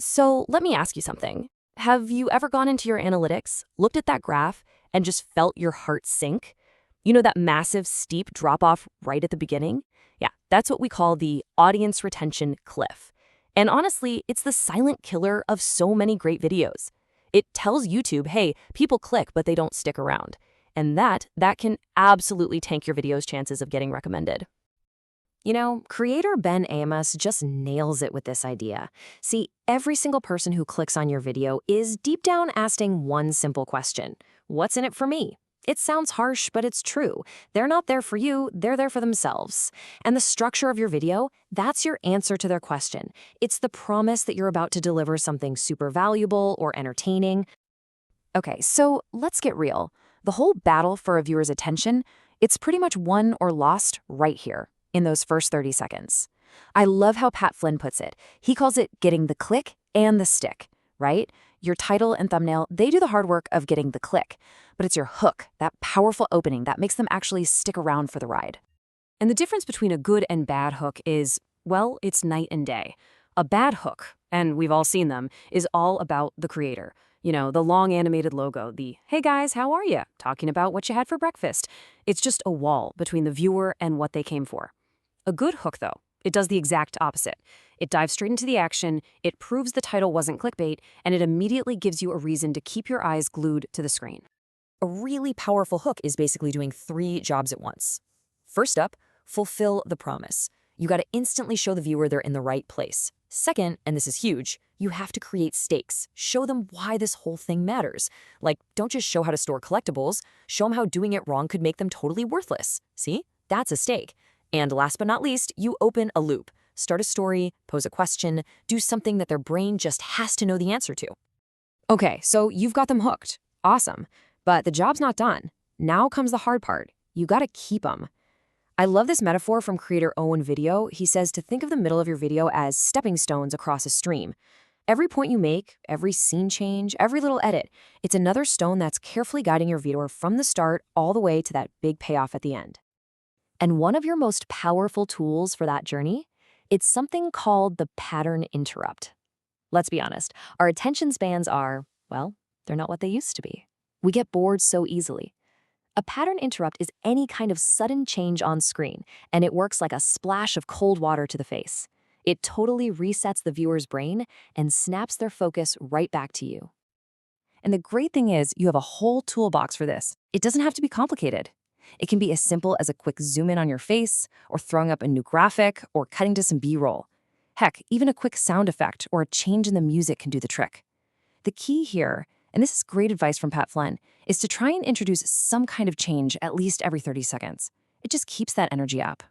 So let me ask you something. Have you ever gone into your analytics, looked at that graph, and just felt your heart sink? You know that massive, steep drop off right at the beginning? Yeah, that's what we call the audience retention cliff. And honestly, it's the silent killer of so many great videos. It tells YouTube, hey, people click, but they don't stick around. And that can absolutely tank your video's chances of getting recommended. Creator Ben Amos just nails it with this idea. See, every single person who clicks on your video is deep down asking one simple question. What's in it for me? It sounds harsh, but it's true. They're not there for you, they're there for themselves. And the structure of your video, that's your answer to their question. It's the promise that you're about to deliver something super valuable or entertaining. Okay, so let's get real. The whole battle for a viewer's attention, it's pretty much won or lost right here, in those first 30 seconds. I love how Pat Flynn puts it. He calls it getting the click and the stick, right? Your title and thumbnail, they do the hard work of getting the click, but it's your hook, that powerful opening that makes them actually stick around for the ride. And the difference between a good and bad hook is, well, it's night and day. A bad hook, and we've all seen them, is all about the creator. The long animated logo, the, hey guys, how are you? Talking about what you had for breakfast. It's just a wall between the viewer and what they came for. A good hook, though, it does the exact opposite. It dives straight into the action, it proves the title wasn't clickbait, and it immediately gives you a reason to keep your eyes glued to the screen. A really powerful hook is basically doing 3 jobs at once. First up, fulfill the promise. You got to instantly show the viewer they're in the right place. Second, and this is huge, you have to create stakes. Show them why this whole thing matters. Like, don't just show how to store collectibles, show them how doing it wrong could make them totally worthless. See? That's a stake. And last but not least, you open a loop. Start a story, pose a question, do something that their brain just has to know the answer to. Okay, so you've got them hooked. Awesome. But the job's not done. Now comes the hard part. You gotta keep them. I love this metaphor from creator Owen Video. He says to think of the middle of your video as stepping stones across a stream. Every point you make, every scene change, every little edit, it's another stone that's carefully guiding your viewer from the start all the way to that big payoff at the end. And one of your most powerful tools for that journey, it's something called the pattern interrupt. Let's be honest, our attention spans are, well, they're not what they used to be. We get bored so easily. A pattern interrupt is any kind of sudden change on screen, and it works like a splash of cold water to the face. It totally resets the viewer's brain and snaps their focus right back to you. And the great thing is, you have a whole toolbox for this. It doesn't have to be complicated. It can be as simple as a quick zoom in on your face, or throwing up a new graphic, or cutting to some B-roll. Heck, even a quick sound effect or a change in the music can do the trick. The key here, and this is great advice from Pat Flynn, is to try and introduce some kind of change at least every 30 seconds. It just keeps that energy up.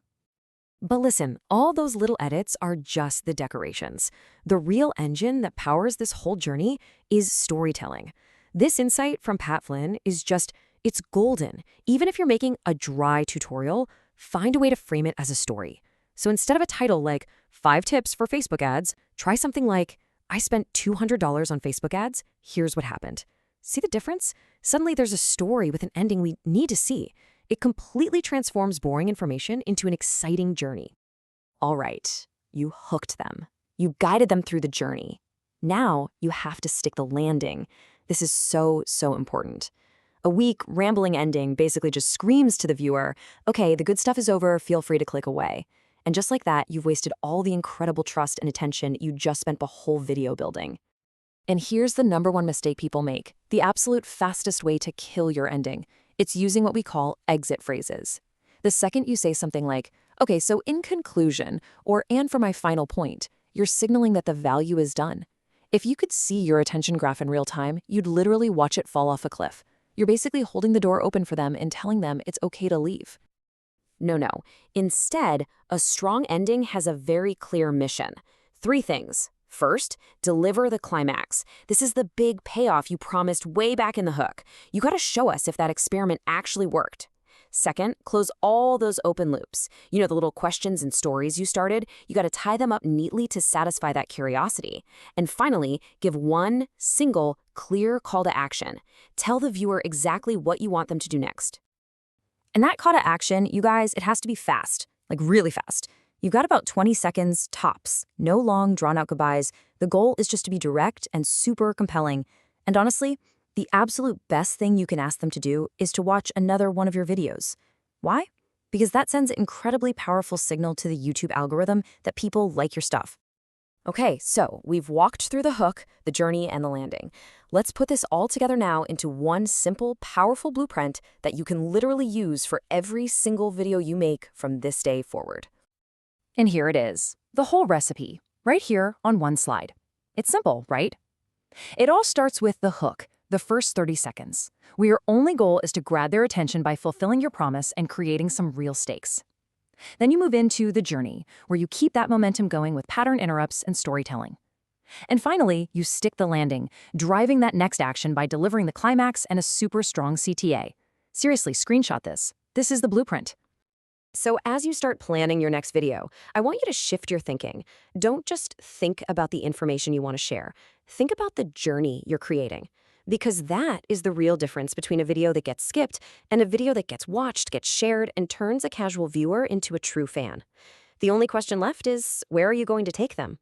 But listen, all those little edits are just the decorations. The real engine that powers this whole journey is storytelling. This insight from Pat Flynn is just, it's golden. Even if you're making a dry tutorial, find a way to frame it as a story. So instead of a title like 5 tips for Facebook ads, try something like, I spent $200 on Facebook ads, here's what happened. See the difference? Suddenly there's a story with an ending we need to see. It completely transforms boring information into an exciting journey. All right, you hooked them. You guided them through the journey. Now you have to stick the landing. This is so important. A weak, rambling ending basically just screams to the viewer, okay, the good stuff is over, feel free to click away. And just like that, you've wasted all the incredible trust and attention you just spent the whole video building. And here's the #1 mistake people make, the absolute fastest way to kill your ending. It's using what we call exit phrases. The second you say something like, okay, so in conclusion, or and for my final point, you're signaling that the value is done. If you could see your attention graph in real time, you'd literally watch it fall off a cliff. You're basically holding the door open for them and telling them it's okay to leave. No. Instead, a strong ending has a very clear mission. 3 things. First, deliver the climax. This is the big payoff you promised way back in the hook. You gotta show us if that experiment actually worked. Second, close all those open loops. You know, the little questions and stories you started, you gotta tie them up neatly to satisfy that curiosity. And finally, give one single, clear call to action. Tell the viewer exactly what you want them to do next. And that call to action, you guys, it has to be fast, like really fast. You've got about 20 seconds tops, no long, drawn-out goodbyes. The goal is just to be direct and super compelling. And honestly, the absolute best thing you can ask them to do is to watch another one of your videos. Why? Because that sends an incredibly powerful signal to the YouTube algorithm that people like your stuff. Okay, so we've walked through the hook, the journey, and the landing. Let's put this all together now into one simple, powerful blueprint that you can literally use for every single video you make from this day forward. And here it is, the whole recipe, right here on one slide. It's simple, right? It all starts with the hook, the first 30 seconds, where your only goal is to grab their attention by fulfilling your promise and creating some real stakes. Then you move into the journey, where you keep that momentum going with pattern interrupts and storytelling. And finally, you stick the landing, driving that next action by delivering the climax and a super strong CTA. Seriously, screenshot this. This is the blueprint. So as you start planning your next video, I want you to shift your thinking. Don't just think about the information you want to share. Think about the journey you're creating. Because that is the real difference between a video that gets skipped and a video that gets watched, gets shared, and turns a casual viewer into a true fan. The only question left is, where are you going to take them?